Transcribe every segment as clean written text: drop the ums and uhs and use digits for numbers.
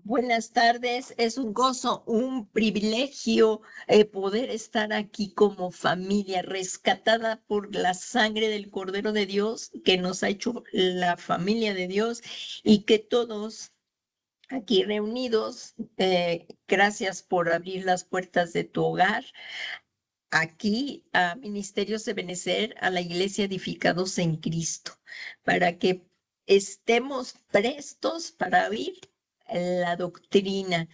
Buenas tardes, es un gozo, un privilegio poder estar aquí como familia rescatada por la sangre del Cordero de Dios que nos ha hecho la familia de Dios y que todos aquí reunidos, gracias por abrir las puertas de tu hogar, aquí a Ministerios de Benecer, a la Iglesia Edificados en Cristo, para que estemos prestos para oír la doctrina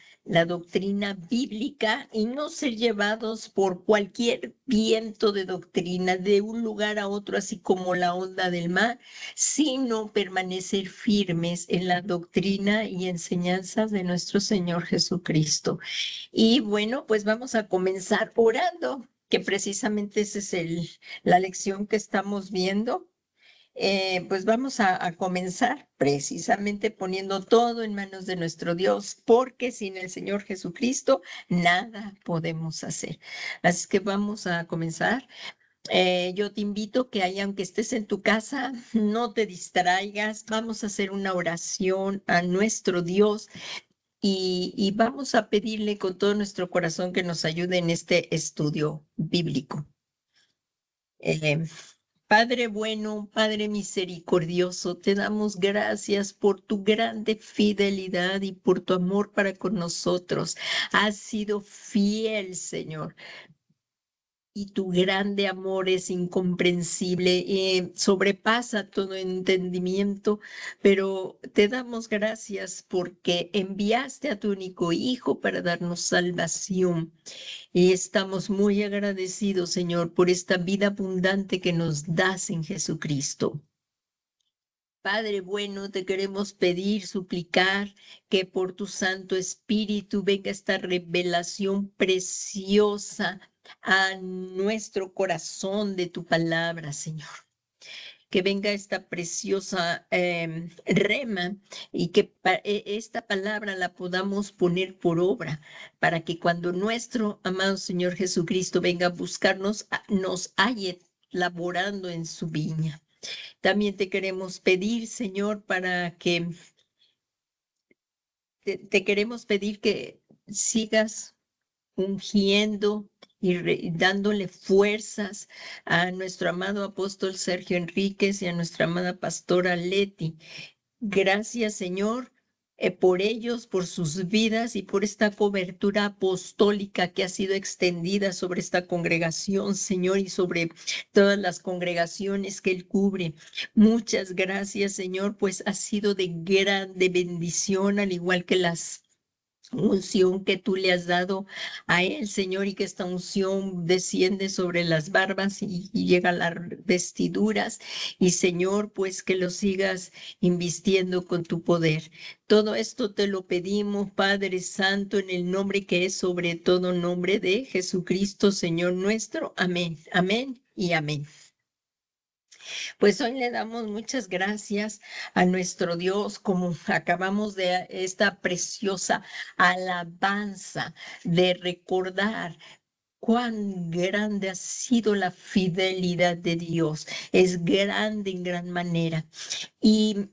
bíblica y no ser llevados por cualquier viento de doctrina de un lugar a otro, así como la onda del mar, sino permanecer firmes en la doctrina y enseñanzas de nuestro Señor Jesucristo. Y bueno, pues vamos a comenzar orando, que precisamente esa es la lección que estamos viendo. Pues vamos a comenzar precisamente poniendo todo en manos de nuestro Dios, porque sin el Señor Jesucristo nada podemos hacer. Así que vamos a comenzar. Yo te invito que ahí, aunque estés en tu casa, no te distraigas. Vamos a hacer una oración a nuestro Dios y vamos a pedirle con todo nuestro corazón que nos ayude en este estudio bíblico. Eh, Padre bueno, Padre misericordioso, te damos gracias por tu grande fidelidad y por tu amor para con nosotros. Has sido fiel, Señor, y tu grande amor es incomprensible, sobrepasa todo entendimiento, pero te damos gracias porque enviaste a tu único Hijo para darnos salvación. Y estamos muy agradecidos, Señor, por esta vida abundante que nos das en Jesucristo. Padre bueno, te queremos pedir, suplicar que por tu Santo Espíritu venga esta revelación preciosa a nuestro corazón de tu palabra, Señor. Que venga esta preciosa rema y que esta palabra la podamos poner por obra para que cuando nuestro amado Señor Jesucristo venga a buscarnos, nos halle laborando en su viña. También te queremos pedir, Señor, para que te queremos pedir que sigas ungiendo y dándole fuerzas a nuestro amado apóstol Sergio Enríquez y a nuestra amada pastora Leti. Gracias, Señor, por ellos, por sus vidas y por esta cobertura apostólica que ha sido extendida sobre esta congregación, Señor, y sobre todas las congregaciones que Él cubre. Muchas gracias, Señor, pues ha sido de grande bendición, al igual que las unción que tú le has dado a él, Señor, y que esta unción desciende sobre las barbas y llega a las vestiduras. Y Señor, pues que lo sigas invistiendo con tu poder. Todo esto te lo pedimos, Padre Santo, en el nombre que es sobre todo nombre de Jesucristo, Señor nuestro. Amén, amén y amén. Pues hoy le damos muchas gracias a nuestro Dios, como acabamos de esta preciosa alabanza de recordar cuán grande ha sido la fidelidad de Dios. Es grande en gran manera. Y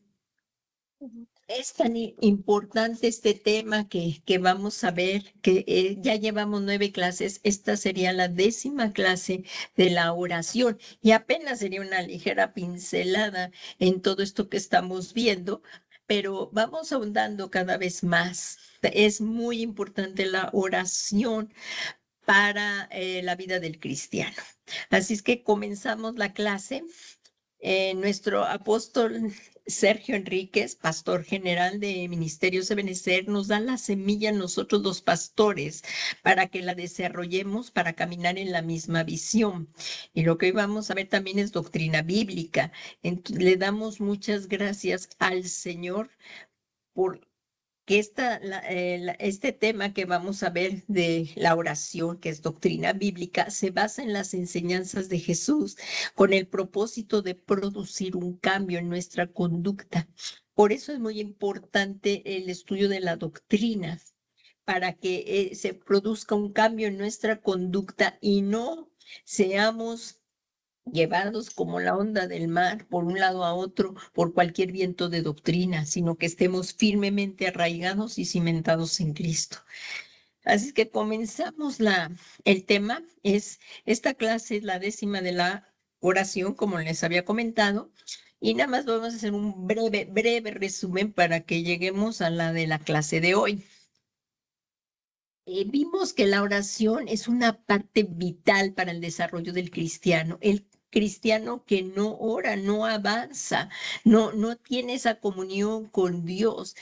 es tan importante este tema que vamos a ver, que ya llevamos 9 clases. Esta sería la 10ª clase de la oración y apenas sería una ligera pincelada en todo esto que estamos viendo, pero vamos ahondando cada vez más. Es muy importante la oración para la vida del cristiano. Así es que comenzamos la clase. Nuestro apóstol Sergio Enríquez, pastor general de Ministerios de Benecer, nos da la semilla a nosotros los pastores para que la desarrollemos para caminar en la misma visión. Y lo que hoy vamos a ver también es doctrina bíblica. Le damos muchas gracias al Señor por que este tema que vamos a ver de la oración, que es doctrina bíblica, se basa en las enseñanzas de Jesús con el propósito de producir un cambio en nuestra conducta. Por eso es muy importante el estudio de la doctrina, para que se produzca un cambio en nuestra conducta y no seamos llevados como la onda del mar por un lado a otro por cualquier viento de doctrina, sino que estemos firmemente arraigados y cimentados en Cristo. Así que comenzamos el tema. Esta clase es la 10ª de la oración, como les había comentado, y nada más vamos a hacer un breve resumen para que lleguemos a la de la clase de hoy. Vimos que la oración es una parte vital para el desarrollo del cristiano. El cristiano que no ora, no avanza, no tiene esa comunión con Dios.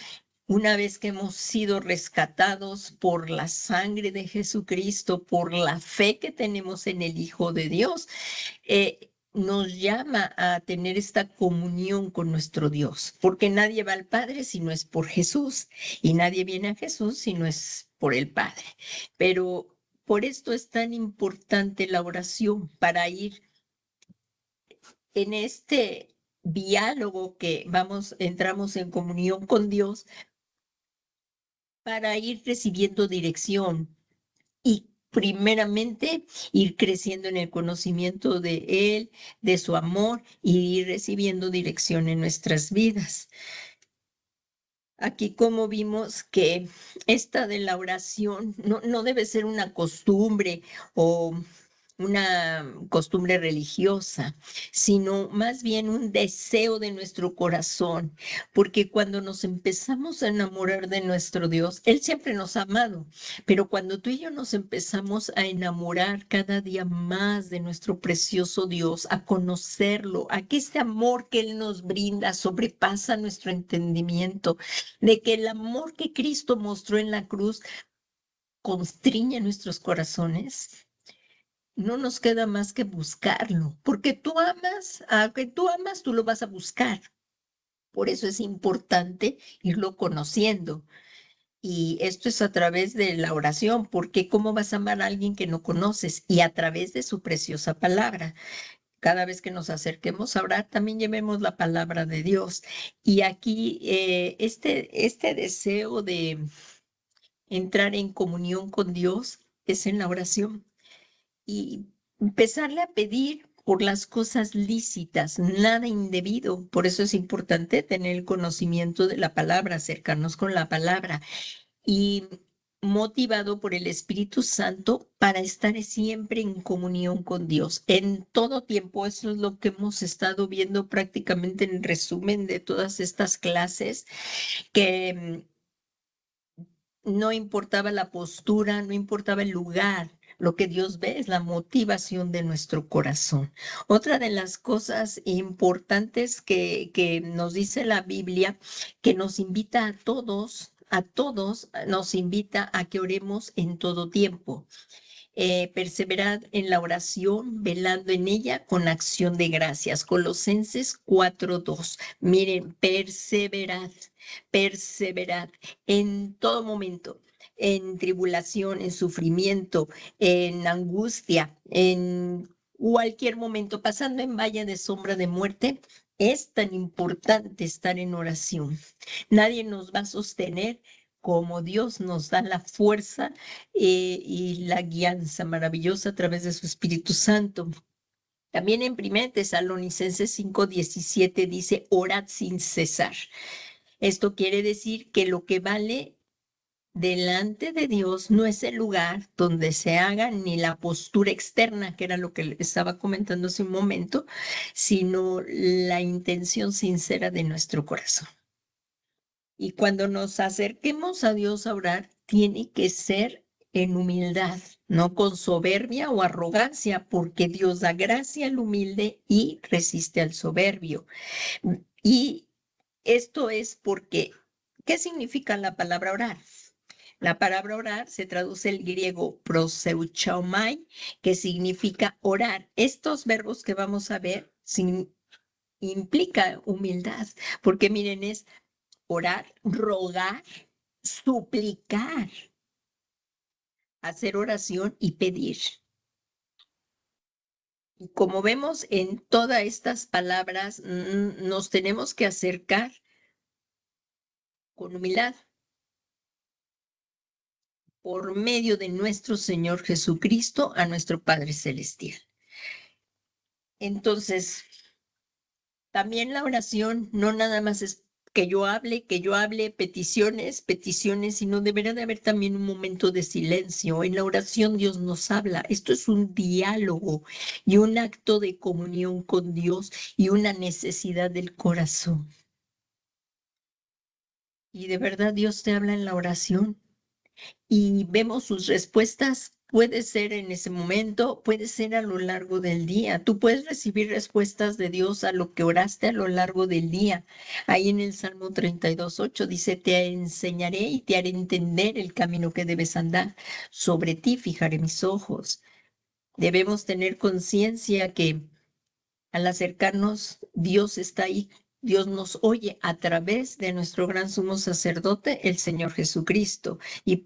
Una vez que hemos sido rescatados por la sangre de Jesucristo, por la fe que tenemos en el Hijo de Dios, nos llama a tener esta comunión con nuestro Dios, porque nadie va al Padre si no es por Jesús, y nadie viene a Jesús si no es por el Padre. Pero por esto es tan importante la oración, para ir en este diálogo que entramos en comunión con Dios, para ir recibiendo dirección y primeramente ir creciendo en el conocimiento de Él, de su amor, y ir recibiendo dirección en nuestras vidas. Aquí como vimos que esta de la oración no debe ser una costumbre o una costumbre religiosa, sino más bien un deseo de nuestro corazón, porque cuando nos empezamos a enamorar de nuestro Dios, Él siempre nos ha amado, pero cuando tú y yo nos empezamos a enamorar cada día más de nuestro precioso Dios, a conocerlo, a que este amor que Él nos brinda sobrepasa nuestro entendimiento, de que el amor que Cristo mostró en la cruz constriñe nuestros corazones, no nos queda más que buscarlo, porque tú amas, a que tú amas, tú lo vas a buscar. Por eso es importante irlo conociendo. Y esto es a través de la oración, porque ¿cómo vas a amar a alguien que no conoces? Y a través de su preciosa palabra. Cada vez que nos acerquemos a orar, también llevemos la palabra de Dios. Y aquí este deseo de entrar en comunión con Dios es en la oración. Y empezarle a pedir por las cosas lícitas, nada indebido. Por eso es importante tener el conocimiento de la palabra, acercarnos con la palabra y motivado por el Espíritu Santo para estar siempre en comunión con Dios en todo tiempo. Eso es lo que hemos estado viendo prácticamente en resumen de todas estas clases, que no importaba la postura, no importaba el lugar. Lo que Dios ve es la motivación de nuestro corazón. Otra de las cosas importantes que nos dice la Biblia, que nos invita a todos nos invita a que oremos en todo tiempo. Perseverad en la oración, velando en ella con acción de gracias. Colosenses 4:2. Miren, perseverad en todo momento, en tribulación, en sufrimiento, en angustia, en cualquier momento, pasando en valle de sombra de muerte. Es tan importante estar en oración. Nadie nos va a sostener como Dios nos da la fuerza y la guianza maravillosa a través de su Espíritu Santo. También en 1 Tesalonicenses 5:17 dice, orad sin cesar. Esto quiere decir que lo que vale delante de Dios no es el lugar donde se haga ni la postura externa, que era lo que estaba comentando hace un momento, sino la intención sincera de nuestro corazón. Y cuando nos acerquemos a Dios a orar, tiene que ser en humildad, no con soberbia o arrogancia, porque Dios da gracia al humilde y resiste al soberbio. Y esto es porque, ¿qué significa la palabra orar? La palabra orar se traduce el griego proseuchaomai, que significa orar. Estos verbos que vamos a ver implica humildad, porque miren, es orar, rogar, suplicar, hacer oración y pedir. Y como vemos en todas estas palabras, nos tenemos que acercar con humildad por medio de nuestro Señor Jesucristo a nuestro Padre Celestial. Entonces, también la oración no nada más es que yo hable, peticiones, sino deberá de haber también un momento de silencio. En la oración Dios nos habla. Esto es un diálogo y un acto de comunión con Dios y una necesidad del corazón. Y de verdad Dios te habla en la oración y vemos sus respuestas. Puede ser en ese momento, puede ser a lo largo del día. Tú puedes recibir respuestas de Dios a lo que oraste a lo largo del día. Ahí en el Salmo 32:8 dice, te enseñaré y te haré entender el camino que debes andar. Sobre ti fijaré mis ojos. Debemos tener conciencia que al acercarnos, Dios está ahí. Dios nos oye a través de nuestro gran sumo sacerdote, el Señor Jesucristo. Y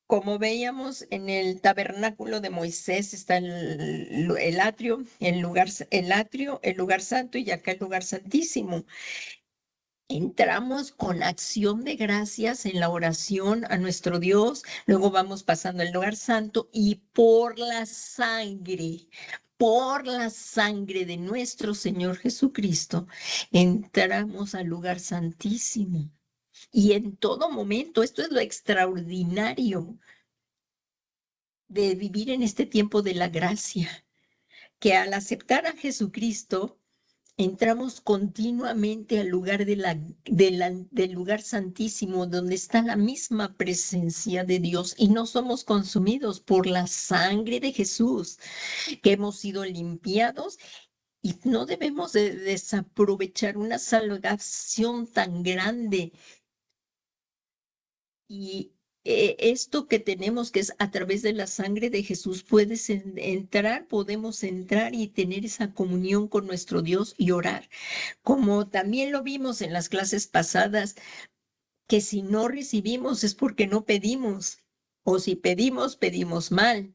como veíamos en el tabernáculo de Moisés está el atrio, el lugar santo y acá el lugar santísimo. Entramos con acción de gracias en la oración a nuestro Dios, luego vamos pasando al lugar santo y por la sangre de nuestro Señor Jesucristo, entramos al lugar santísimo. Y en todo momento, esto es lo extraordinario de vivir en este tiempo de la gracia, que al aceptar a Jesucristo, entramos continuamente al lugar del lugar santísimo, donde está la misma presencia de Dios y no somos consumidos por la sangre de Jesús, que hemos sido limpiados y no debemos de desaprovechar una salvación tan grande. Y esto que tenemos, que es a través de la sangre de Jesús, podemos entrar y tener esa comunión con nuestro Dios y orar. Como también lo vimos en las clases pasadas, que si no recibimos es porque no pedimos, o si pedimos, pedimos mal.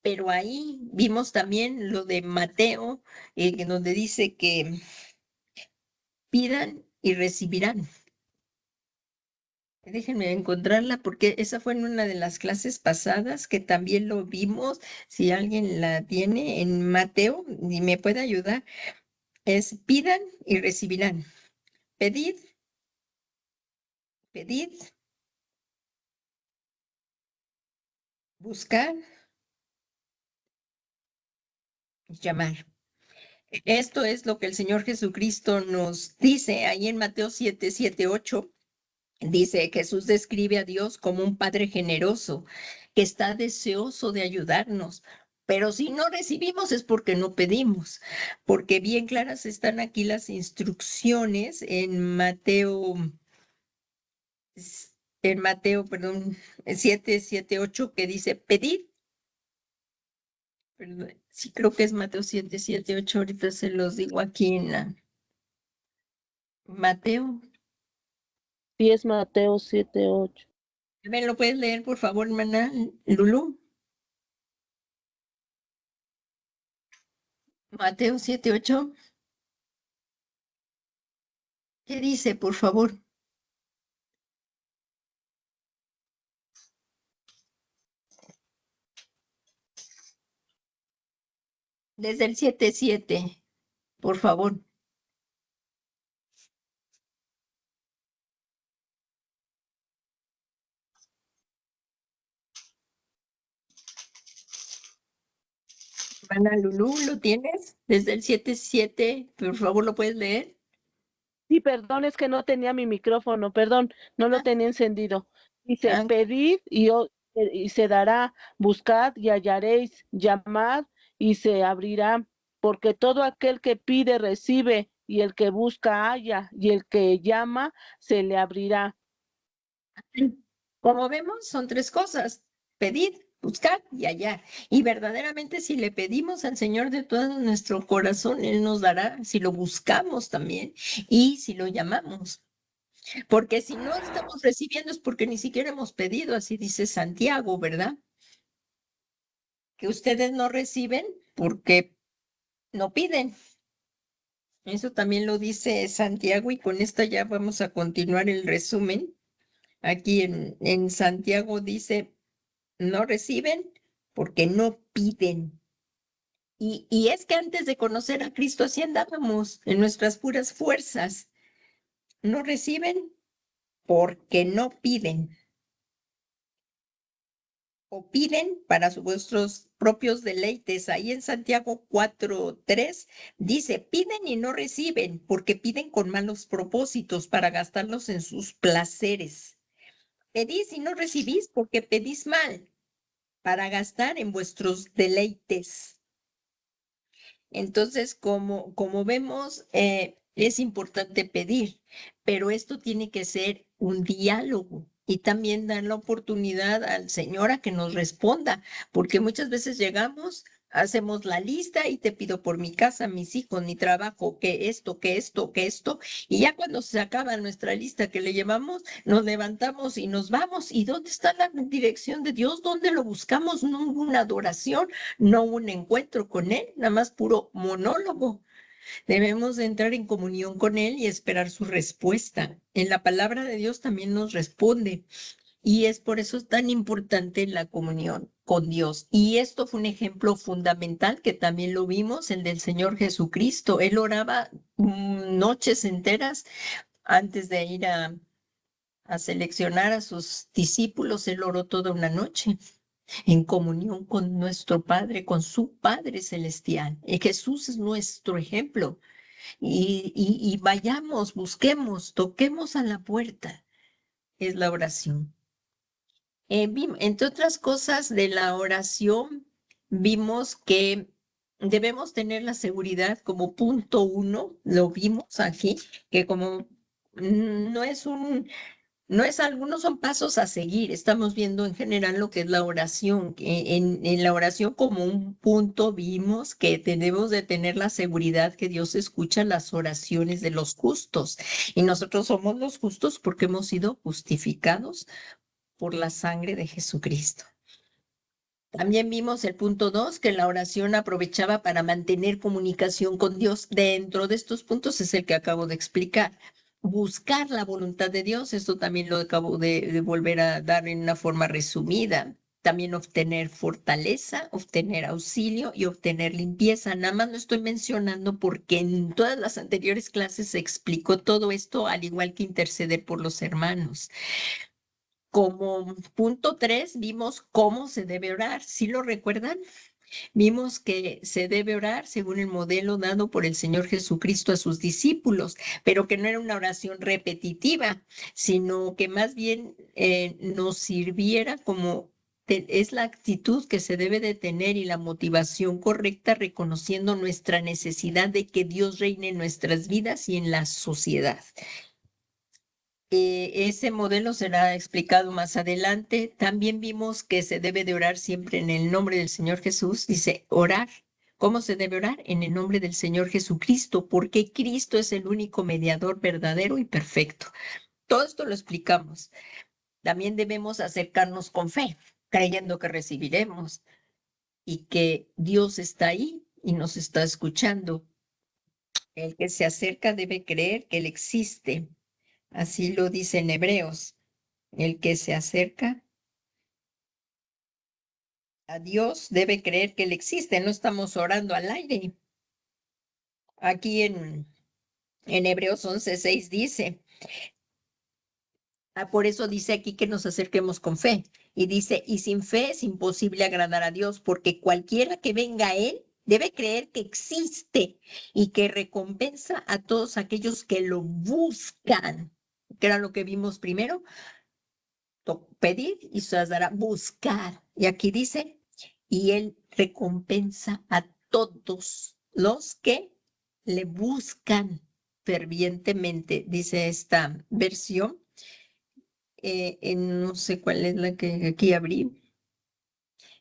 Pero ahí vimos también lo de Mateo, donde dice que pidan y recibirán. Déjenme encontrarla porque esa fue en una de las clases pasadas que también lo vimos. Si alguien la tiene en Mateo y me puede ayudar, es pidan y recibirán. Pedid, pedid, buscar, llamar. Esto es lo que el Señor Jesucristo nos dice ahí en Mateo 7:8. Dice, Jesús describe a Dios como un Padre generoso que está deseoso de ayudarnos, pero si no recibimos es porque no pedimos, porque bien claras están aquí las instrucciones en Mateo, perdón, 7:8 que dice, pedid, perdón, sí creo que es Mateo 7:8, ahorita se los digo aquí en Mateo. Sí, es Mateo 7:8. ¿Me lo puedes leer, por favor, hermana Lulu? Mateo 7:8. ¿Qué dice, por favor? Desde el 7:7, por favor. Hermana Lulú, ¿lo tienes? Desde el 7:7, por favor, ¿lo puedes leer? Sí, perdón, es que no tenía mi micrófono, perdón, no lo Ah, tenía encendido. Dice, ah, pedid y se dará, buscad y hallaréis, llamad y se abrirá, porque todo aquel que pide recibe, y el que busca halla, y el que llama se le abrirá. Como vemos, son tres cosas: pedir, buscar y hallar. Y verdaderamente, si le pedimos al Señor de todo nuestro corazón, Él nos dará, si lo buscamos también y si lo llamamos. Porque si no estamos recibiendo es porque ni siquiera hemos pedido, así dice Santiago, ¿verdad? Que ustedes no reciben porque no piden. Eso también lo dice Santiago y con esta ya vamos a continuar el resumen. Aquí en Santiago dice, no reciben porque no piden. Y es que antes de conocer a Cristo así andábamos en nuestras puras fuerzas. No reciben porque no piden. O piden para vuestros propios deleites. Ahí en Santiago 4:3 dice, piden y no reciben, porque piden con malos propósitos para gastarlos en sus placeres. Pedís y no recibís porque pedís mal, para gastar en vuestros deleites. Entonces, como vemos, es importante pedir, pero esto tiene que ser un diálogo y también dar la oportunidad al Señor a que nos responda, porque muchas veces llegamos, hacemos la lista y te pido por mi casa, mis hijos, mi trabajo, que esto, que esto, que esto, y ya cuando se acaba nuestra lista que le llevamos, nos levantamos y nos vamos. ¿Y dónde está la dirección de Dios? ¿Dónde lo buscamos? No hubo una adoración, no un encuentro con Él, nada más puro monólogo. Debemos de entrar en comunión con Él y esperar su respuesta. En la palabra de Dios también nos responde y es por eso tan importante la comunión con Dios. Y esto fue un ejemplo fundamental que también lo vimos, el del Señor Jesucristo. Él oraba noches enteras antes de ir a seleccionar a sus discípulos. Él oró toda una noche en comunión con nuestro Padre, con su Padre Celestial. Y Jesús es nuestro ejemplo. Y vayamos, busquemos, toquemos a la puerta. Es la oración. Entre otras cosas de la oración, vimos que debemos tener la seguridad como punto 1, lo vimos aquí, que como no es no es algunos son pasos a seguir. Estamos viendo en general lo que es la oración. En la oración como un punto vimos que tenemos de tener la seguridad que Dios escucha las oraciones de los justos. Y nosotros somos los justos porque hemos sido justificados por la sangre de Jesucristo. También vimos el punto 2, que la oración aprovechaba para mantener comunicación con Dios. Dentro de estos puntos es el que acabo de explicar. Buscar la voluntad de Dios, esto también lo acabo de volver a dar en una forma resumida. También obtener fortaleza, obtener auxilio y obtener limpieza. Nada más lo estoy mencionando porque en todas las anteriores clases se explicó todo esto, al igual que interceder por los hermanos. Como punto 3, vimos cómo se debe orar. ¿Sí lo recuerdan? Vimos que se debe orar según el modelo dado por el Señor Jesucristo a sus discípulos, pero que no era una oración repetitiva, sino que más bien nos sirviera como es la actitud que se debe de tener y la motivación correcta, reconociendo nuestra necesidad de que Dios reine en nuestras vidas y en la sociedad. Ese modelo será explicado más adelante. También vimos que se debe de orar siempre en el nombre del Señor Jesús. Dice, orar. ¿Cómo se debe orar? En el nombre del Señor Jesucristo, porque Cristo es el único mediador verdadero y perfecto. Todo esto lo explicamos. También debemos acercarnos con fe, creyendo que recibiremos y que Dios está ahí y nos está escuchando. El que se acerca debe creer que Él existe. Así lo dice en Hebreos. El que se acerca a Dios debe creer que Él existe. No estamos orando al aire. Aquí en Hebreos 11:6 dice, por eso dice aquí que nos acerquemos con fe. Y dice, y sin fe es imposible agradar a Dios, porque cualquiera que venga a Él debe creer que existe y que recompensa a todos aquellos que lo buscan. Que era lo que vimos primero. Pedir y se os dará, buscar. Y aquí dice, y Él recompensa a todos los que le buscan fervientemente, dice esta versión. No sé cuál es la que aquí abrí.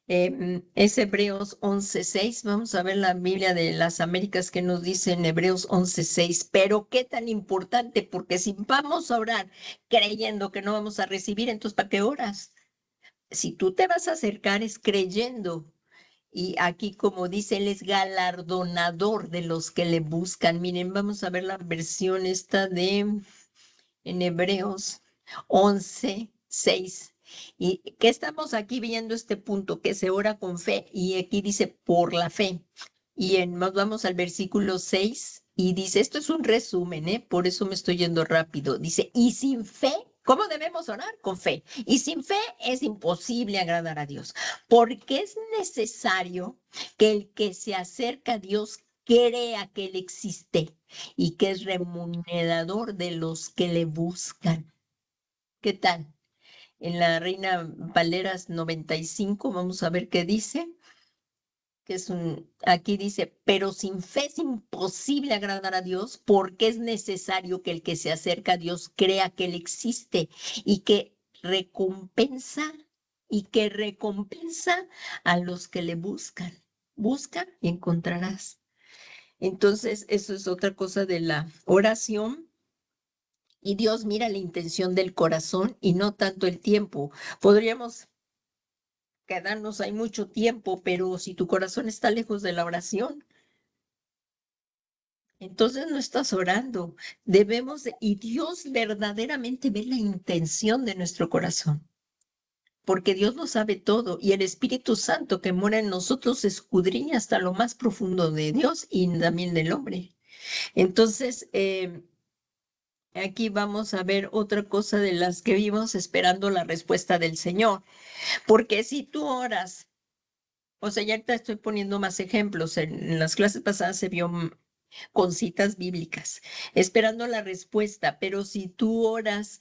Es Hebreos 11:6. Vamos a ver la Biblia de las Américas que nos dice en Hebreos 11:6. Pero qué tan importante, porque si vamos a orar creyendo que no vamos a recibir, entonces ¿para qué oras? Si tú te vas a acercar es creyendo. Y aquí, como dice, Él es galardonador de los que le buscan. Miren, vamos a ver la versión esta en Hebreos 11:6. ¿Y qué estamos aquí viendo este punto? Que se ora con fe. Y aquí dice, por la fe. Y nos vamos al versículo 6 y dice, esto es un resumen, por eso me estoy yendo rápido. Dice, y sin fe, ¿cómo debemos orar? Con fe. Y sin fe es imposible agradar a Dios, porque es necesario que el que se acerca a Dios crea que Él existe y que es remunerador de los que le buscan. ¿Qué tal? En la Reina Valeras 95, vamos a ver qué dice que aquí dice, pero sin fe es imposible agradar a Dios porque es necesario que el que se acerca a Dios crea que Él existe y que recompensa a los que le buscan. Busca y encontrarás. Entonces, eso es otra cosa de la oración. Y Dios mira la intención del corazón y no tanto el tiempo. Podríamos quedarnos ahí mucho tiempo, pero si tu corazón está lejos de la oración, entonces no estás orando. Y Dios verdaderamente ve la intención de nuestro corazón, porque Dios lo sabe todo y el Espíritu Santo que mora en nosotros escudriña hasta lo más profundo de Dios y también del hombre. Entonces, aquí vamos a ver otra cosa de las que vimos esperando la respuesta del Señor, porque si tú oras, o sea, ya te estoy poniendo más ejemplos, en las clases pasadas se vio con citas bíblicas, esperando la respuesta, pero si tú oras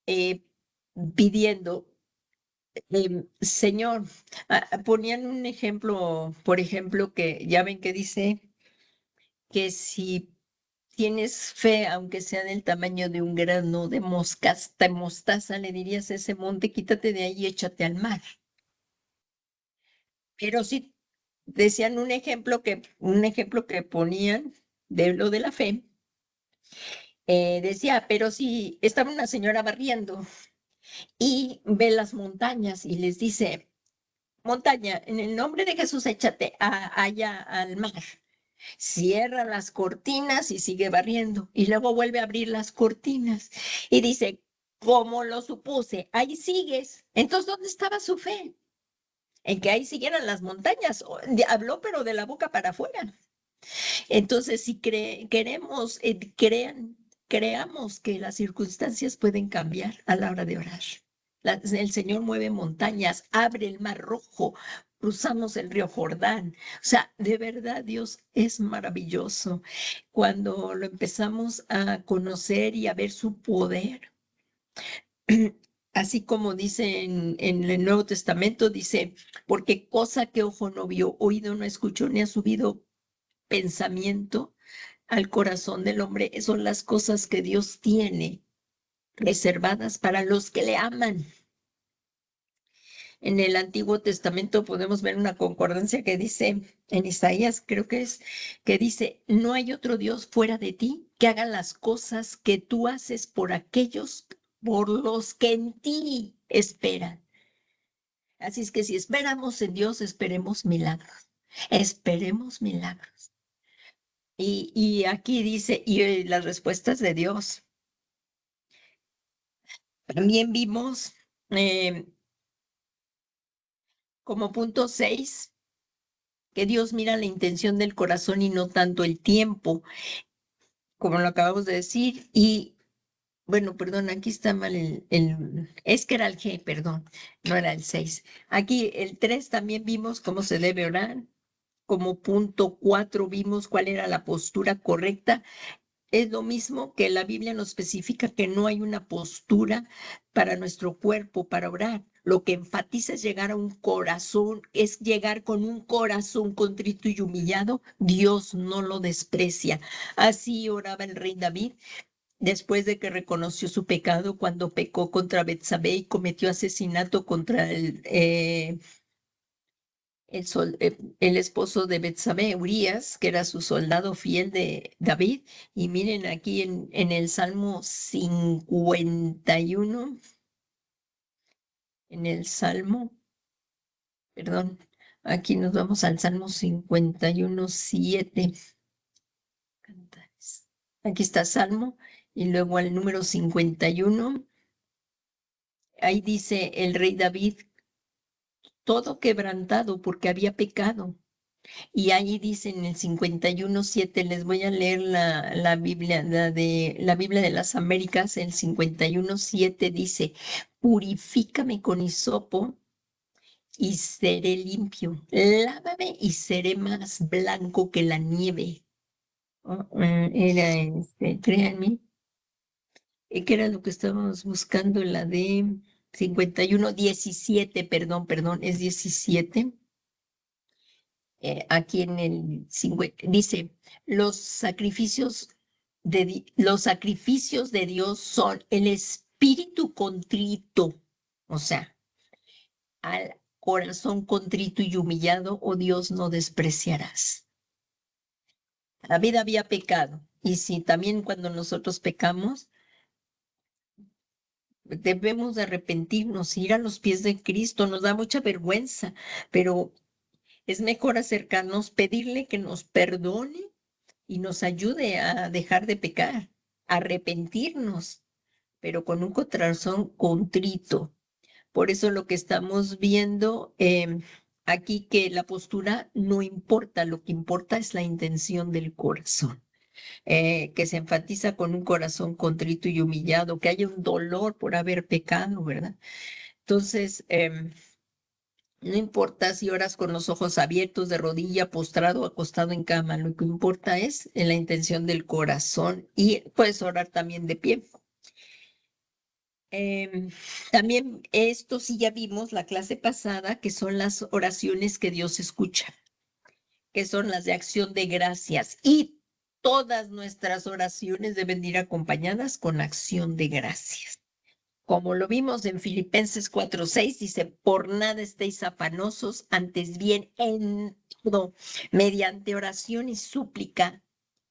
eh, pidiendo, Señor, ponían un ejemplo, por ejemplo, que ya ven que dice que si tienes fe, aunque sea del tamaño de un grano de mostaza, le dirías a ese monte, quítate de ahí y échate al mar. Pero si decían un ejemplo que ponían de lo de la fe, decía, pero si estaba una señora barriendo y ve las montañas y les dice, montaña, en el nombre de Jesús, échate allá al mar. Cierra las cortinas y sigue barriendo. Y luego vuelve a abrir las cortinas y dice, como lo supuse, ahí sigues. Entonces, ¿dónde estaba su fe? En que ahí siguieran las montañas. Habló, pero de la boca para afuera. Entonces, si queremos, creamos que las circunstancias pueden cambiar a la hora de orar. El Señor mueve montañas, abre el mar rojo, cruzamos el río Jordán. O sea, de verdad Dios es maravilloso. Cuando lo empezamos a conocer y a ver su poder, así como dice en el Nuevo Testamento, dice, porque cosa que ojo no vio, oído no escuchó, ni ha subido pensamiento al corazón del hombre, son las cosas que Dios tiene reservadas para los que le aman. En el Antiguo Testamento podemos ver una concordancia que dice, en Isaías creo que es, que dice, no hay otro Dios fuera de ti que haga las cosas que tú haces por aquellos por los que en ti esperan. Así es que si esperamos en Dios, esperemos milagros. Esperemos milagros. Y aquí dice, y las respuestas de Dios. También vimos como punto 6 que Dios mira la intención del corazón y no tanto el tiempo, como lo acabamos de decir. Y bueno, perdón, aquí está mal es que era el G, perdón, no era el 6. Aquí el 3 también vimos cómo se debe orar. Como punto 4 vimos cuál era la postura correcta. Es lo mismo que la Biblia nos especifica que no hay una postura para nuestro cuerpo para orar. Lo que enfatiza es llegar a un corazón, es llegar con un corazón contrito y humillado. Dios no lo desprecia. Así oraba el rey David después de que reconoció su pecado cuando pecó contra Betsabé y cometió asesinato contra el esposo de Betsabé, Urías, que era su soldado fiel de David. Y miren aquí en el Salmo 51, en el Salmo, perdón, aquí nos vamos al Salmo 51, 7. Aquí está Salmo, y luego al número 51, ahí dice el rey David, todo quebrantado porque había pecado. Y ahí dice en el 51:7, les voy a leer la Biblia, la Biblia de las Américas, el 51:7 dice, purifícame con hisopo y seré limpio. Lávame y seré más blanco que la nieve. Créanme, que era lo que estábamos buscando, la de 51:17, perdón, es 17. Aquí en el 50, dice, los sacrificios de Dios son el espíritu contrito, o sea, al corazón contrito y humillado, oh Dios, no despreciarás. La vida había pecado, y si también cuando nosotros pecamos, debemos de arrepentirnos, ir a los pies de Cristo, nos da mucha vergüenza, pero es mejor acercarnos, pedirle que nos perdone y nos ayude a dejar de pecar, a arrepentirnos, pero con un corazón contrito. Por eso lo que estamos viendo aquí, que la postura no importa, lo que importa es la intención del corazón, que se enfatiza con un corazón contrito y humillado, que haya un dolor por haber pecado, ¿verdad? Entonces, no importa si oras con los ojos abiertos, de rodilla, postrado o acostado en cama, lo que importa es en la intención del corazón, y puedes orar también de pie. También esto sí ya vimos la clase pasada, que son las oraciones que Dios escucha, que son las de acción de gracias, y todas nuestras oraciones deben ir acompañadas con acción de gracias. Como lo vimos en Filipenses 4:6, dice, por nada estéis afanosos, antes bien en todo, mediante oración y súplica,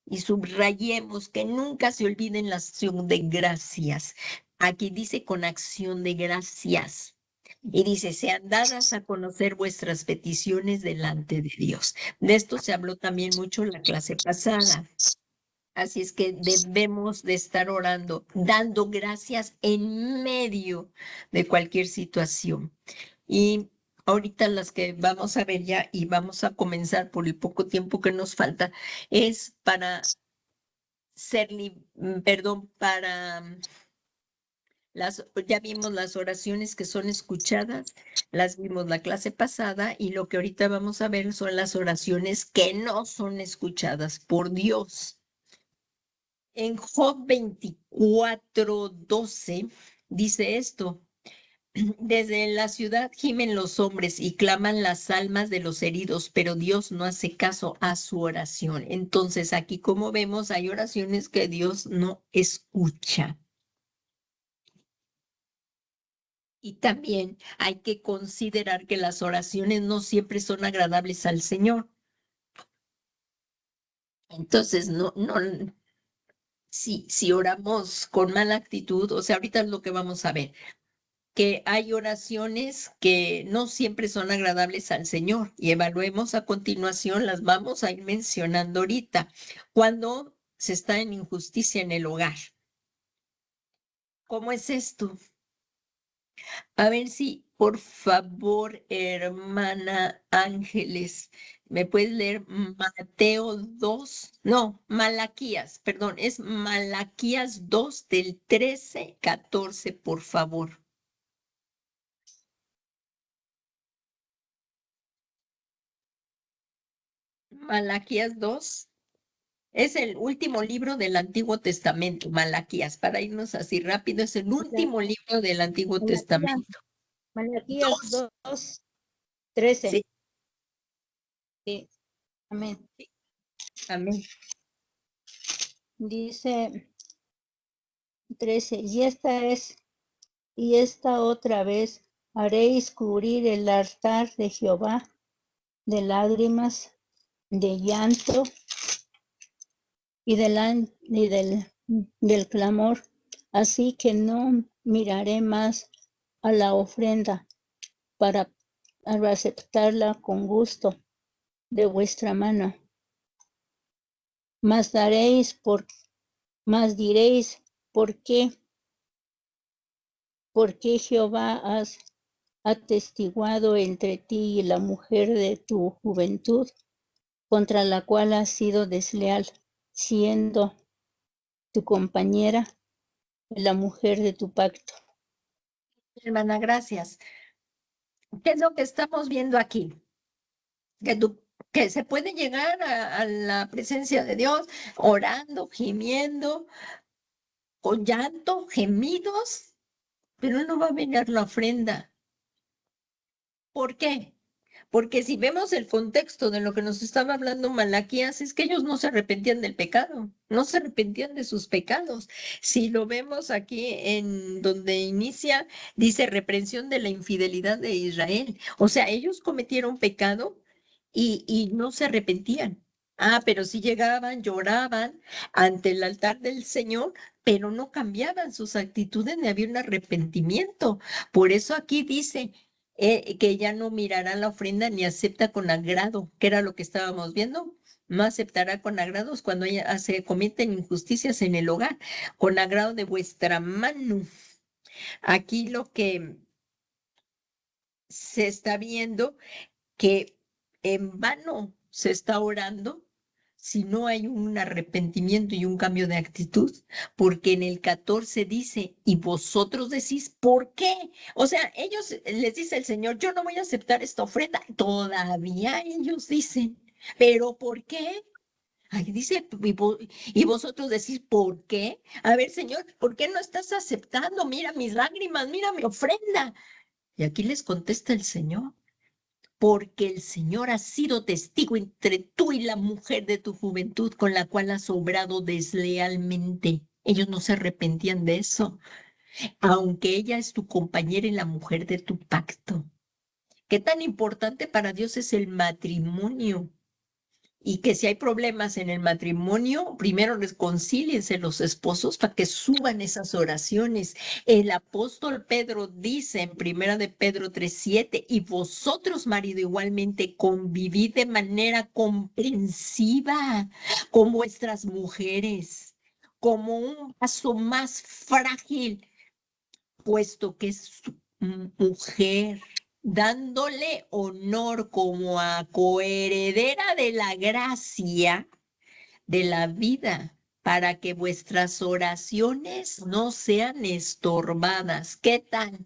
y subrayemos que nunca se olviden la acción de gracias. Aquí dice con acción de gracias. Y dice, sean dadas a conocer vuestras peticiones delante de Dios. De esto se habló también mucho en la clase pasada. Así es que debemos de estar orando, dando gracias en medio de cualquier situación. Y ahorita las que vamos a ver ya, y vamos a comenzar por el poco tiempo que nos falta, es para ya vimos las oraciones que son escuchadas, las vimos la clase pasada, y lo que ahorita vamos a ver son las oraciones que no son escuchadas por Dios. En Job 24:12 dice esto, desde la ciudad gimen los hombres y claman las almas de los heridos, pero Dios no hace caso a su oración. Entonces aquí, como vemos, hay oraciones que Dios no escucha. Y también hay que considerar que las oraciones no siempre son agradables al Señor. Entonces, si oramos con mala actitud, o sea, ahorita es lo que vamos a ver, que hay oraciones que no siempre son agradables al Señor, y evaluemos a continuación, las vamos a ir mencionando ahorita. Cuando se está en injusticia en el hogar, ¿cómo es esto? A ver si, por favor, hermana Ángeles, ¿me puedes leer Mateo 2? No, Malaquías, perdón, es Malaquías 2 del 13-14, por favor. Malaquías 2 es el último libro del Antiguo Testamento, Malaquías. Para irnos así rápido, es el último libro del Antiguo Testamento. Malaquías 2:13. Sí. Sí. Amén. Amén. Dice 13, y esta otra vez haréis cubrir el altar de Jehová de lágrimas, de llanto y del clamor, así que no miraré más a la ofrenda para aceptarla con gusto de vuestra mano. Mas diréis, ¿por qué Jehová has atestiguado entre ti y la mujer de tu juventud, contra la cual has sido desleal, siendo tu compañera la mujer de tu pacto. Hermana, gracias. ¿Qué es lo que estamos viendo aquí? Que se puede llegar a la presencia de Dios orando, gimiendo, con llanto, gemidos, pero no va a venir la ofrenda. ¿Por qué? Porque si vemos el contexto de lo que nos estaba hablando Malaquías, es que ellos no se arrepentían del pecado, no se arrepentían de sus pecados. Si lo vemos aquí en donde inicia, dice reprensión de la infidelidad de Israel. O sea, ellos cometieron pecado y no se arrepentían. Ah, pero sí llegaban, lloraban ante el altar del Señor, pero no cambiaban sus actitudes ni había un arrepentimiento. Por eso aquí dice que ella no mirará la ofrenda ni acepta con agrado, que era lo que estábamos viendo. No aceptará con agrados cuando se cometen injusticias en el hogar, con agrado de vuestra mano. Aquí lo que se está viendo que en vano se está orando si no hay un arrepentimiento y un cambio de actitud, porque en el 14 dice, y vosotros decís, ¿por qué? O sea, ellos les dice el Señor, yo no voy a aceptar esta ofrenda. Todavía ellos dicen, ¿pero por qué? Ahí dice, y vosotros decís, ¿por qué? A ver, Señor, ¿por qué no estás aceptando? Mira mis lágrimas, mira mi ofrenda. Y aquí les contesta el Señor, porque el Señor ha sido testigo entre tú y la mujer de tu juventud con la cual has obrado deslealmente. Ellos no se arrepentían de eso, aunque ella es tu compañera y la mujer de tu pacto. ¿Qué tan importante para Dios es el matrimonio? Y que si hay problemas en el matrimonio, primero reconcíliense los esposos para que suban esas oraciones. El apóstol Pedro dice en primera de Pedro 3:7, y vosotros, marido, igualmente convivid de manera comprensiva con vuestras mujeres, como un vaso más frágil, puesto que es su mujer, dándole honor como a coheredera de la gracia de la vida, para que vuestras oraciones no sean estorbadas. ¿Qué tal?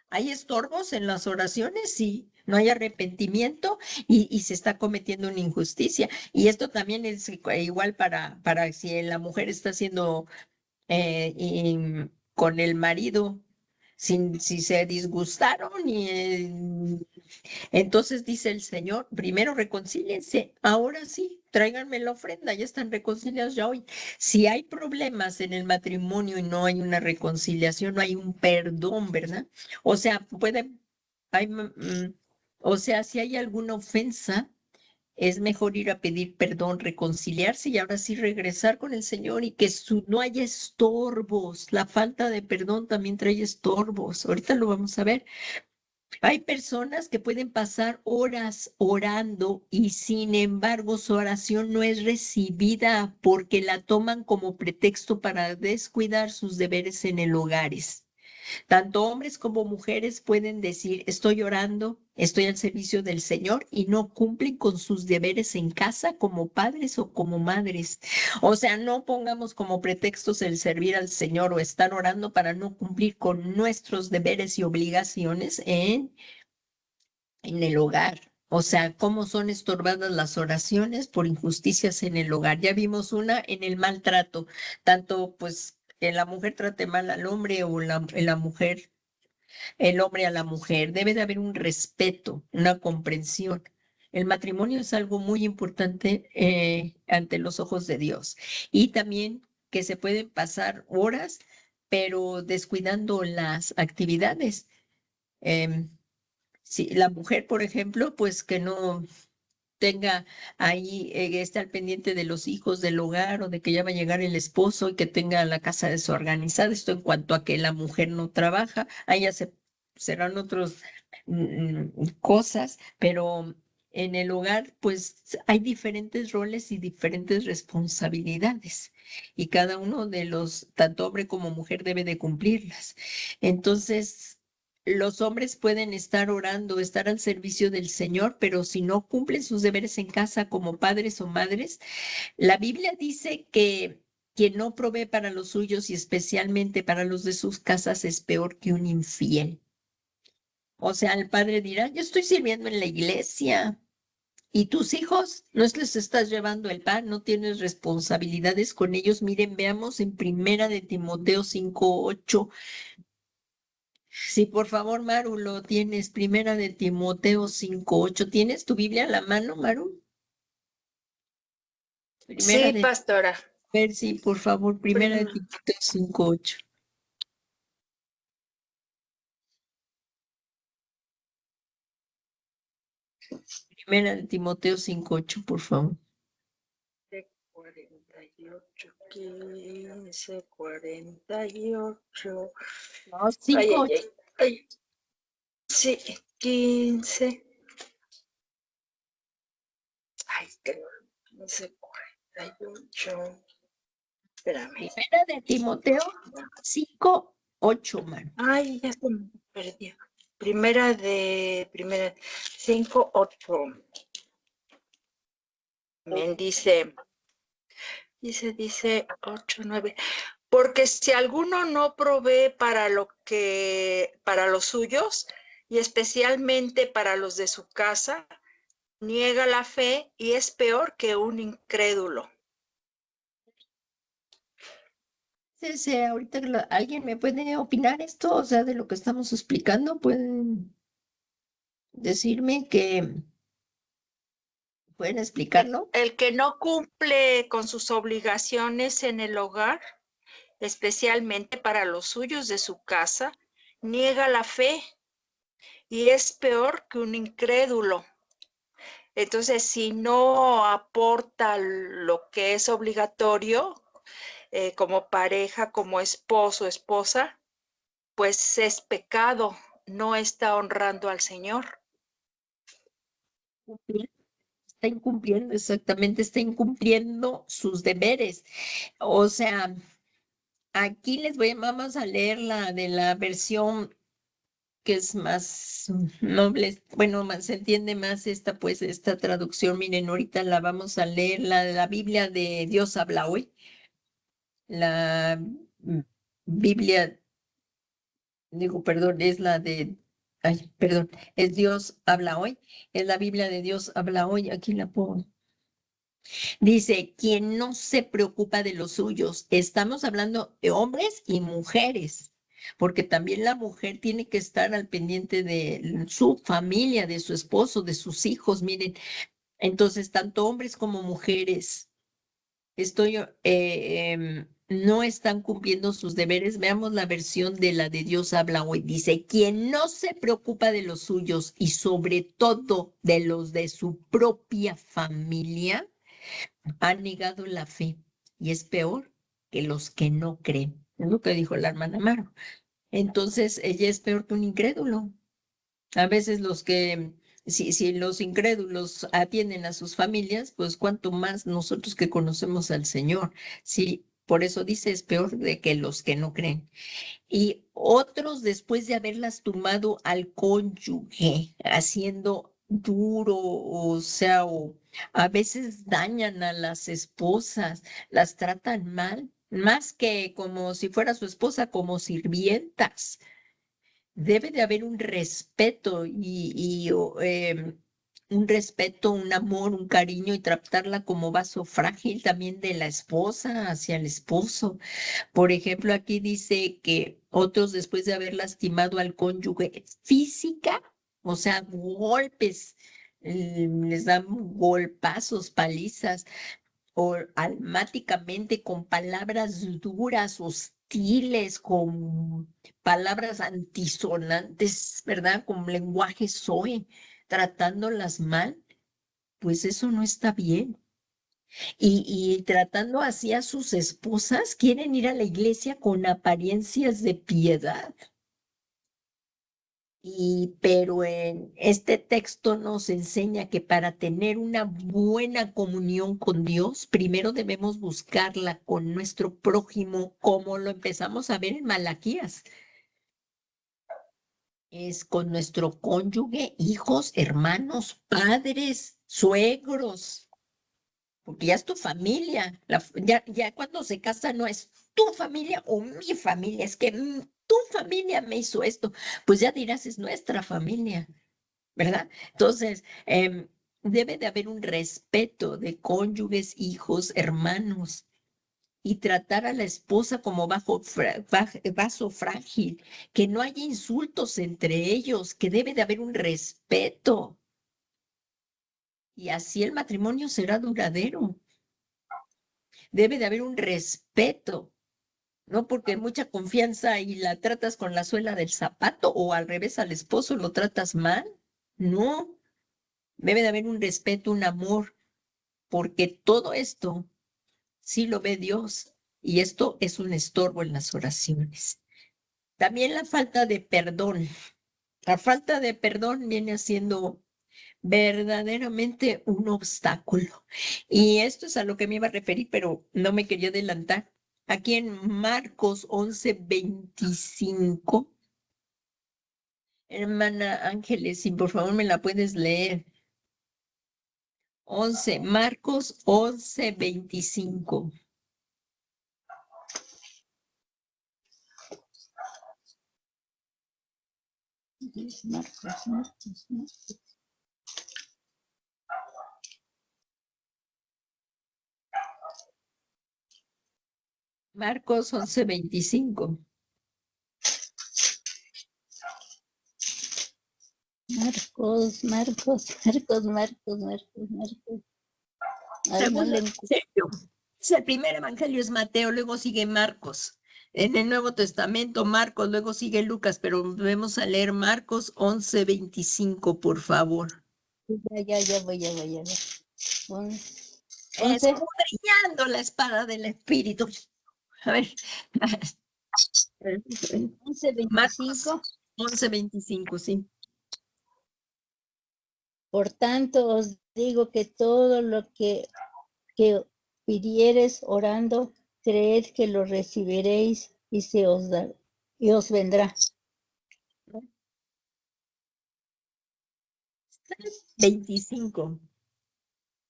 ¿Hay estorbos en las oraciones? Sí. No hay arrepentimiento y se está cometiendo una injusticia. Y esto también es igual para si la mujer está haciendo con el marido, si se disgustaron entonces dice el Señor, primero reconcíliense, ahora sí, tráiganme la ofrenda, ya están reconciliados ya hoy. Si hay problemas en el matrimonio y no hay una reconciliación, no hay un perdón, ¿verdad? O sea, o sea, si hay alguna ofensa, es mejor ir a pedir perdón, reconciliarse y ahora sí regresar con el Señor y que no haya estorbos. La falta de perdón también trae estorbos. Ahorita lo vamos a ver. Hay personas que pueden pasar horas orando y sin embargo su oración no es recibida porque la toman como pretexto para descuidar sus deberes en el hogar. Tanto hombres como mujeres pueden decir, estoy orando, estoy al servicio del Señor y no cumplen con sus deberes en casa como padres o como madres. O sea, no pongamos como pretextos el servir al Señor o estar orando para no cumplir con nuestros deberes y obligaciones en el hogar. O sea, cómo son estorbadas las oraciones por injusticias en el hogar. Ya vimos una en el maltrato, tanto pues que la mujer trate mal al hombre o la mujer, el hombre a la mujer. Debe de haber un respeto, una comprensión. El matrimonio es algo muy importante ante los ojos de Dios. Y también que se pueden pasar horas, pero descuidando las actividades. Si la mujer, por ejemplo, pues que no tenga ahí, esté al pendiente de los hijos del hogar o de que ya va a llegar el esposo y que tenga la casa desorganizada. Esto en cuanto a que la mujer no trabaja, ahí ya serán otras cosas, pero en el hogar pues hay diferentes roles y diferentes responsabilidades y cada uno de los, tanto hombre como mujer, debe de cumplirlas. Entonces, los hombres pueden estar orando, estar al servicio del Señor, pero si no cumplen sus deberes en casa como padres o madres, la Biblia dice que quien no provee para los suyos y especialmente para los de sus casas es peor que un infiel. O sea, el padre dirá, yo estoy sirviendo en la iglesia y tus hijos no les estás llevando el pan, no tienes responsabilidades con ellos. Miren, veamos en Primera de Timoteo 5:8. Sí, por favor, Maru, lo tienes. Primera de Timoteo 5:8. ¿Tienes tu Biblia a la mano, Maru? Primera Sí, de pastora. ver, sí, por favor, Primera de Timoteo 5:8. Primera de Timoteo 5:8, por favor. 48, 15, 48. No, Ay, 5:8. ay, ay. Sí, 15. Ay, 15, 48. Espérame. Primera de Timoteo 5:8, Maru. Ay, ya se me perdió. Primera 5, 8. También dice 8, 9. Porque si alguno no provee para los suyos, y especialmente para los de su casa, niega la fe y es peor que un incrédulo. Ahorita alguien me puede opinar esto, o sea, de lo que estamos explicando, pueden decirme que pueden explicarlo. El que no cumple con sus obligaciones en el hogar, especialmente para los suyos de su casa, niega la fe y es peor que un incrédulo. Entonces, si no aporta lo que es obligatorio, como pareja, como esposo, esposa, pues es pecado, no está honrando al Señor. Está incumpliendo, exactamente, está incumpliendo sus deberes. O sea, aquí vamos a leer la de la versión que es más noble, bueno, más se entiende más esta traducción. Miren, ahorita la vamos a leer, la Biblia de Dios habla hoy. La Biblia, perdón, es la de, ay, perdón, es Dios habla hoy, es la Biblia de Dios habla hoy, aquí la pongo. Dice, quien no se preocupa de los suyos, estamos hablando de hombres y mujeres, porque también la mujer tiene que estar al pendiente de su familia, de su esposo, de sus hijos, miren, entonces tanto hombres como mujeres no están cumpliendo sus deberes. Veamos la versión de la de Dios habla hoy. Dice, quien no se preocupa de los suyos y sobre todo de los de su propia familia, ha negado la fe y es peor que los que no creen. Es lo que dijo la hermana Maro. Entonces, ella es peor que un incrédulo. A veces si los incrédulos atienden a sus familias, pues cuánto más nosotros que conocemos al Señor. Sí, por eso dice, es peor de que los que no creen. Y otros, después de haber lastimado al cónyuge, haciendo duro, o sea, o a veces dañan a las esposas, las tratan mal, más que como si fuera su esposa, como sirvientas. Debe de haber un respeto un respeto, un amor, un cariño y tratarla como vaso frágil también de la esposa hacia el esposo. Por ejemplo, aquí dice que otros después de haber lastimado al cónyuge física, o sea, golpes, les dan golpazos, palizas, o almáticamente con palabras duras, hostiles, con palabras antisonantes, ¿verdad? Con lenguaje soe, tratándolas mal, pues eso no está bien. Y tratando así a sus esposas, quieren ir a la iglesia con apariencias de piedad. Pero en este texto nos enseña que para tener una buena comunión con Dios, primero debemos buscarla con nuestro prójimo, como lo empezamos a ver en Malaquías. es con nuestro cónyuge, hijos, hermanos, padres, suegros, porque ya es tu familia. Ya cuando se casa no es tu familia o mi familia, es que tu familia me hizo esto. Pues ya dirás, es nuestra familia, ¿verdad? Entonces, debe de haber un respeto de cónyuges, hijos, hermanos, y tratar a la esposa como vaso frágil, que no haya insultos entre ellos, que debe de haber un respeto. Y así el matrimonio será duradero. Debe de haber un respeto, no porque mucha confianza y la tratas con la suela del zapato o al revés al esposo lo tratas mal. No, debe de haber un respeto, un amor, porque todo esto sí lo ve Dios y esto es un estorbo en las oraciones. También la falta de perdón. La falta de perdón viene siendo verdaderamente un obstáculo. Y esto es a lo que me iba a referir, pero no me quería adelantar. Aquí en Marcos 11:25, hermana Ángeles, si por favor me la puedes leer. Marcos 11:25. Marcos 11:25. Marcos. Ay, no Segundo le evangelio. El primer evangelio es Mateo, luego sigue Marcos. En el Nuevo Testamento, Marcos, luego sigue Lucas, pero vamos a leer Marcos 11:25, por favor. Ya voy. 11. Escudriñando la espada del Espíritu. A ver. Marcos 11:25, sí. Por tanto os digo que todo lo que pidiereis orando, creed que lo recibiréis y se os da, y os vendrá. 25.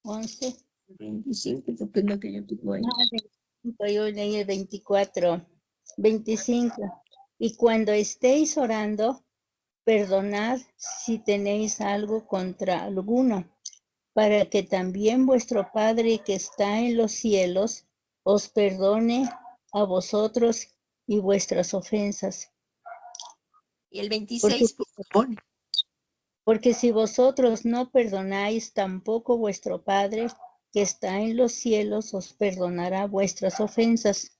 11. 25, porque es lo que yo tengo ahí. Yo leí el 24. 25. Y cuando estéis orando, perdonad si tenéis algo contra alguno, para que también vuestro Padre que está en los cielos os perdone a vosotros y vuestras ofensas. Y el 26, por favor. Porque si vosotros no perdonáis, tampoco vuestro Padre que está en los cielos os perdonará vuestras ofensas.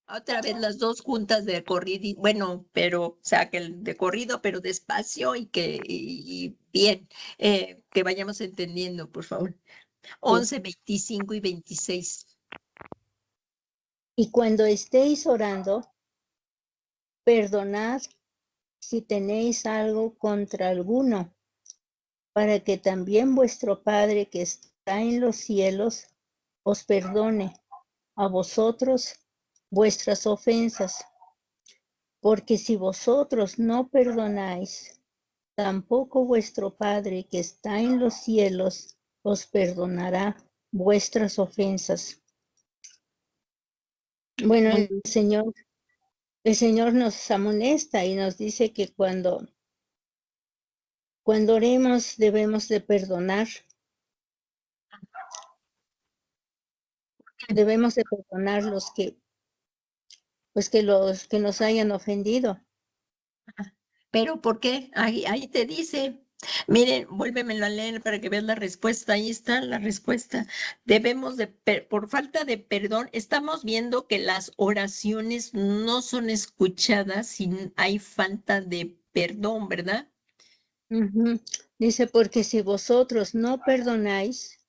Otra vez las dos juntas de corrido, bueno, pero, o sea, que de corrido, pero despacio y bien, que vayamos entendiendo, por favor. 11, 25 y 26. Y cuando estéis orando, perdonad si tenéis algo contra alguno, para que también vuestro Padre que está en los cielos os perdone a vosotros vuestras ofensas. Porque si vosotros no perdonáis, tampoco vuestro Padre que está en los cielos os perdonará vuestras ofensas. Bueno, el Señor nos amonesta y nos dice que cuando oremos debemos de perdonar. Debemos de perdonar los que nos hayan ofendido. Pero ¿por qué? Ahí te dice. Miren, vuélvemelo a leer para que veas la respuesta. Ahí está la respuesta. Debemos por falta de perdón, estamos viendo que las oraciones no son escuchadas si hay falta de perdón, ¿verdad? Dice, porque si vosotros no perdonáis,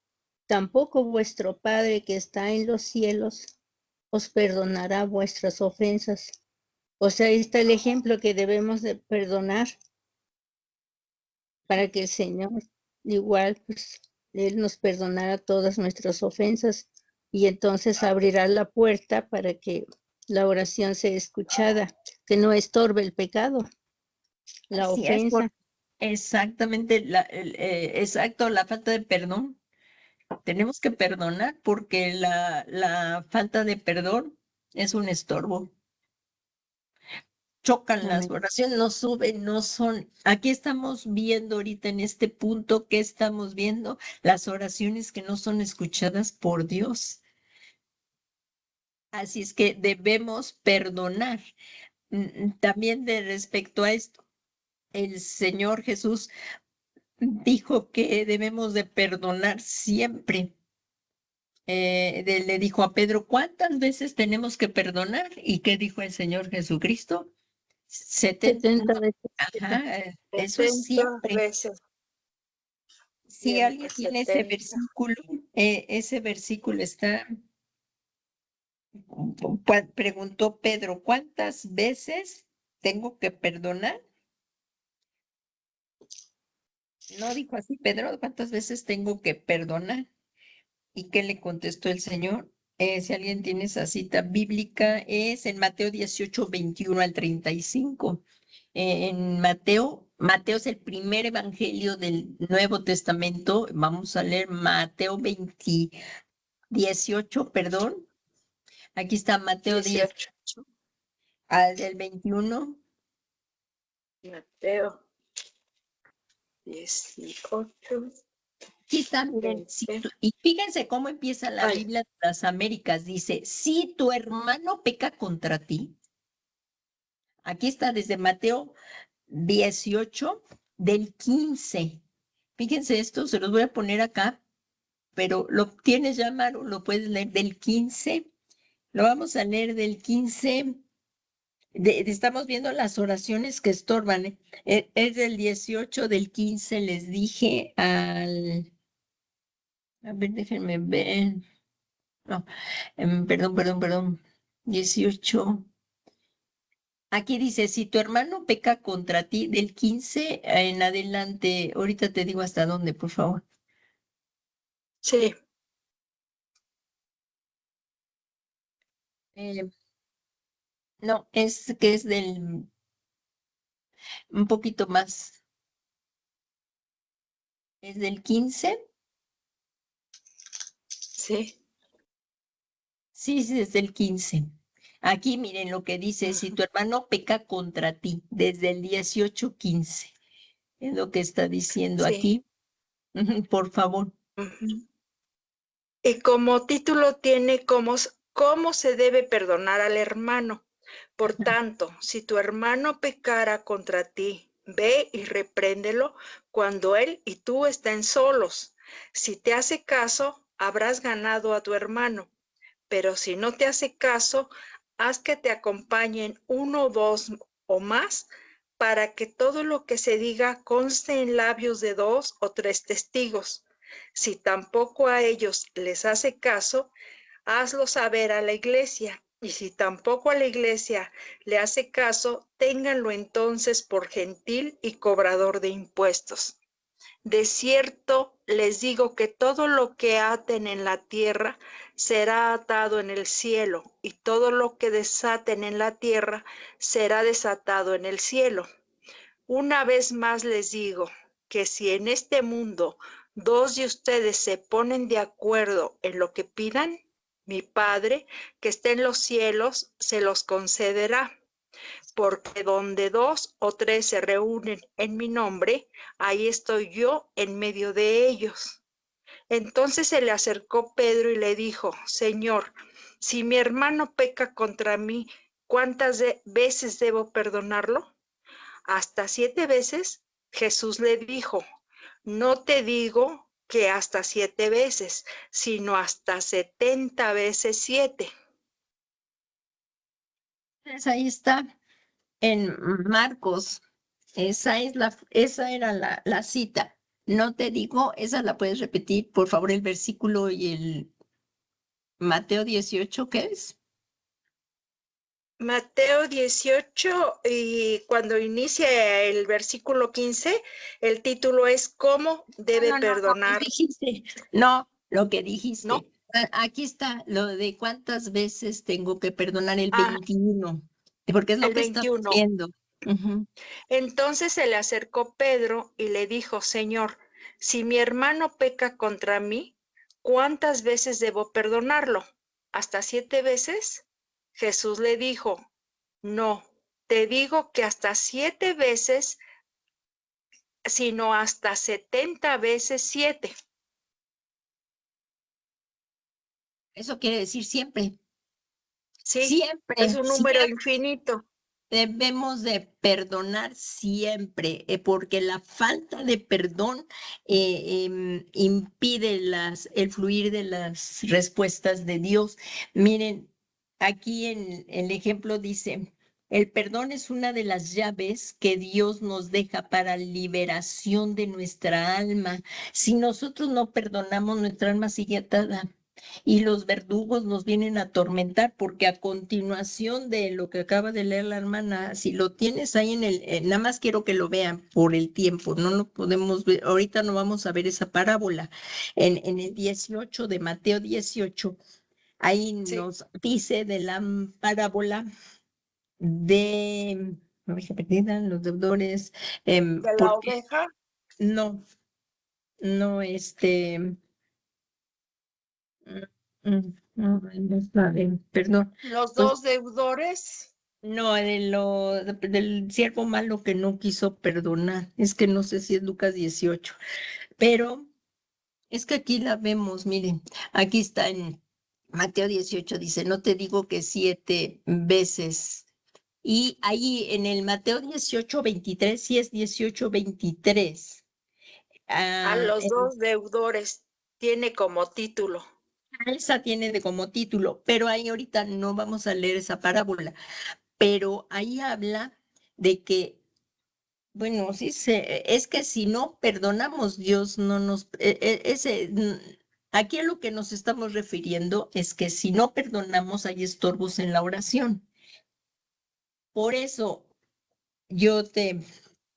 tampoco vuestro Padre que está en los cielos os perdonará vuestras ofensas. O sea, ahí está el ejemplo que debemos de perdonar para que el Señor igual, pues, Él nos perdonará todas nuestras ofensas y entonces abrirá la puerta para que la oración sea escuchada. que no estorbe el pecado, la Así es, ofensa. exactamente, exacto, la falta de perdón. Tenemos que perdonar porque la falta de perdón es un estorbo. Chocan las Amén. oraciones, no suben, no son. Aquí estamos viendo ahorita en este punto, ¿qué estamos viendo? Las oraciones que no son escuchadas por Dios. Así es que debemos perdonar. También de respecto a esto, el Señor Jesús dijo que debemos de perdonar siempre. Le dijo a Pedro, ¿cuántas veces tenemos que perdonar? ¿Y qué dijo el Señor Jesucristo? 70. 70 veces. Ajá, eso es 70 siempre. veces. Si alguien Siempre tiene 70. ese versículo está, preguntó Pedro, ¿cuántas veces tengo que perdonar? No dijo así, Pedro, ¿cuántas veces tengo que perdonar? ¿Y qué le contestó el Señor? Si alguien tiene esa cita bíblica, es en Mateo 18, 21 al 35. En Mateo es el primer evangelio del Nuevo Testamento. Vamos a leer Mateo 18, perdón. Aquí está Mateo 18. 18, al del 21. Mateo 18. Aquí está, miren, y fíjense cómo empieza la Ay. Biblia de las Américas. Dice, si tu hermano peca contra ti, aquí está desde Mateo 18 del 15. Fíjense esto, se los voy a poner acá, pero lo tienes ya, Maru, lo puedes leer del 15. Lo vamos a leer del 15. Estamos viendo las oraciones que estorban. Es del 18 del 15, les dije al... A ver, déjenme ver. No, perdón. 18. Aquí dice, si tu hermano peca contra ti, del 15 en adelante, ahorita te digo hasta dónde, por favor. Sí. No, es que es del, un poquito más, es del 15. Sí. Sí, es del 15. Aquí miren lo que dice, si tu hermano peca contra ti, desde el 18:15. Es lo que está diciendo Sí. aquí. Por favor. Ujú. Y como título tiene cómo se debe perdonar al hermano. Por tanto, si tu hermano pecara contra ti, ve y repréndelo cuando él y tú estén solos. Si te hace caso, habrás ganado a tu hermano. Pero si no te hace caso, haz que te acompañen 1 o 2 o más, para que todo lo que se diga conste en labios de 2 o 3 testigos. Si tampoco a ellos les hace caso, hazlo saber a la iglesia. Y si tampoco a la iglesia le hace caso, ténganlo entonces por gentil y cobrador de impuestos. De cierto les digo que todo lo que aten en la tierra será atado en el cielo, y todo lo que desaten en la tierra será desatado en el cielo. Una vez más les digo que si en este mundo 2 de ustedes se ponen de acuerdo en lo que pidan, mi Padre, que está en los cielos, se los concederá. Porque donde 2 o 3 se reúnen en mi nombre, ahí estoy yo en medio de ellos. Entonces se le acercó Pedro y le dijo, Señor, si mi hermano peca contra mí, ¿cuántas veces debo perdonarlo? ¿Hasta 7 veces? Jesús le dijo, no te digo que hasta 7 veces, sino hasta 70 veces 7. Entonces ahí está en Marcos. Esa era la cita. No te digo, esa la puedes repetir, por favor, el versículo y el Mateo 18, ¿qué es? Mateo 18, y cuando inicia el versículo 15, el título es ¿Cómo debe No, perdonar? dijiste. No, lo que dijiste. ¿No? Aquí está lo de cuántas veces tengo que perdonar el Ah, 21. porque es lo El que está 21. haciendo. Ujú. Entonces se le acercó Pedro y le dijo, Señor, si mi hermano peca contra mí, ¿cuántas veces debo perdonarlo? ¿Hasta 7 veces? Jesús le dijo, no, te digo que hasta 7 veces, sino hasta 70 veces 7. Eso quiere decir siempre, Sí, es un número siempre infinito. debemos de perdonar siempre, porque la falta de perdón impide el fluir de las respuestas de Dios. Miren, aquí en el ejemplo dice, el perdón es una de las llaves que Dios nos deja para liberación de nuestra alma. Si nosotros no perdonamos, nuestra alma sigue atada y los verdugos nos vienen a atormentar, porque a continuación de lo que acaba de leer la hermana, si lo tienes ahí nada más quiero que lo vean por el tiempo, no lo podemos ver, ahorita no vamos a ver esa parábola. En el 18 de Mateo 18, ahí Sí, nos dice de la parábola de la oveja perdida, los deudores, de la porque oveja, no, no, no está bien, perdón. los Pues dos deudores. no, del siervo malo que no quiso perdonar. Es que no sé si es Lucas 18, pero es que aquí la vemos, miren, aquí está en Mateo 18, dice, no te digo que 7 veces. Y ahí en el Mateo 18, 23, sí es 18, 23. A los dos deudores tiene como título. Esa tiene de como título, pero ahí ahorita no vamos a leer esa parábola, pero ahí habla de que, bueno, sí, es que si no perdonamos, Dios no nos, aquí a lo que nos estamos refiriendo es que si no perdonamos hay estorbos en la oración. Por eso yo te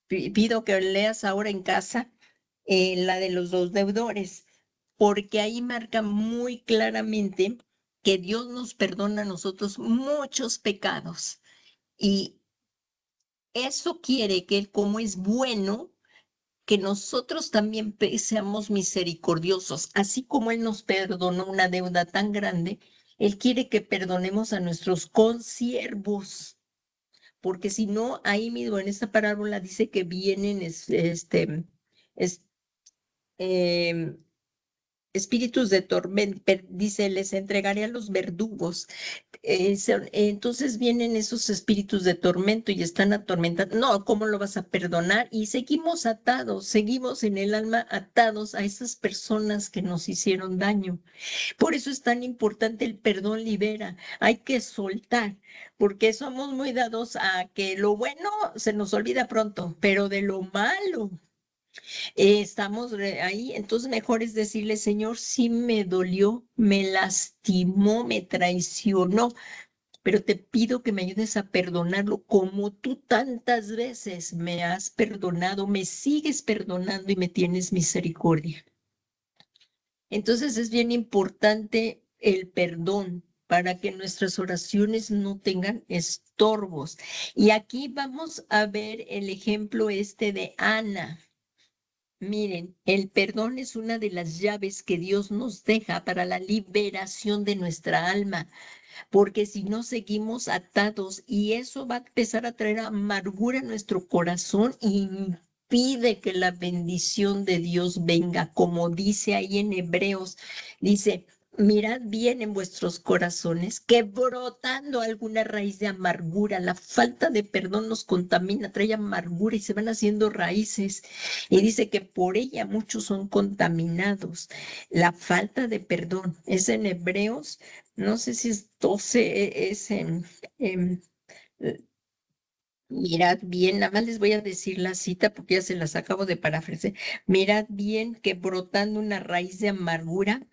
pido que leas ahora en casa la de los dos deudores, porque ahí marca muy claramente que Dios nos perdona a nosotros muchos pecados. Y eso quiere que Él, como es bueno, que nosotros también seamos misericordiosos, así como Él nos perdonó una deuda tan grande, Él quiere que perdonemos a nuestros consiervos, porque si no, ahí mismo en esta parábola dice que vienen es- em, espíritus de tormenta, dice, les entregaré a los verdugos. Entonces vienen esos espíritus de tormento y están atormentando. No, ¿cómo lo vas a perdonar? Y seguimos atados, seguimos en el alma atados a esas personas que nos hicieron daño. Por eso es tan importante el perdón libera. Hay que soltar, porque somos muy dados a que lo bueno se nos olvida pronto, pero de lo malo estamos ahí, entonces mejor es decirle, Señor, sí me dolió, me lastimó, me traicionó, pero te pido que me ayudes a perdonarlo como tú tantas veces me has perdonado, me sigues perdonando y me tienes misericordia. Entonces es bien importante el perdón para que nuestras oraciones no tengan estorbos. Y aquí vamos a ver el ejemplo de Ana. Miren, el perdón es una de las llaves que Dios nos deja para la liberación de nuestra alma, porque si no seguimos atados y eso va a empezar a traer amargura a nuestro corazón y impide que la bendición de Dios venga, como dice ahí en Hebreos, dice, mirad bien en vuestros corazones que brotando alguna raíz de amargura, la falta de perdón nos contamina, trae amargura y se van haciendo raíces. Y dice que por ella muchos son contaminados. La falta de perdón es en Hebreos, no sé si es 12, es en mirad bien, nada más les voy a decir la cita porque ya se las acabo de parafrasear. Mirad bien que brotando una raíz de amargura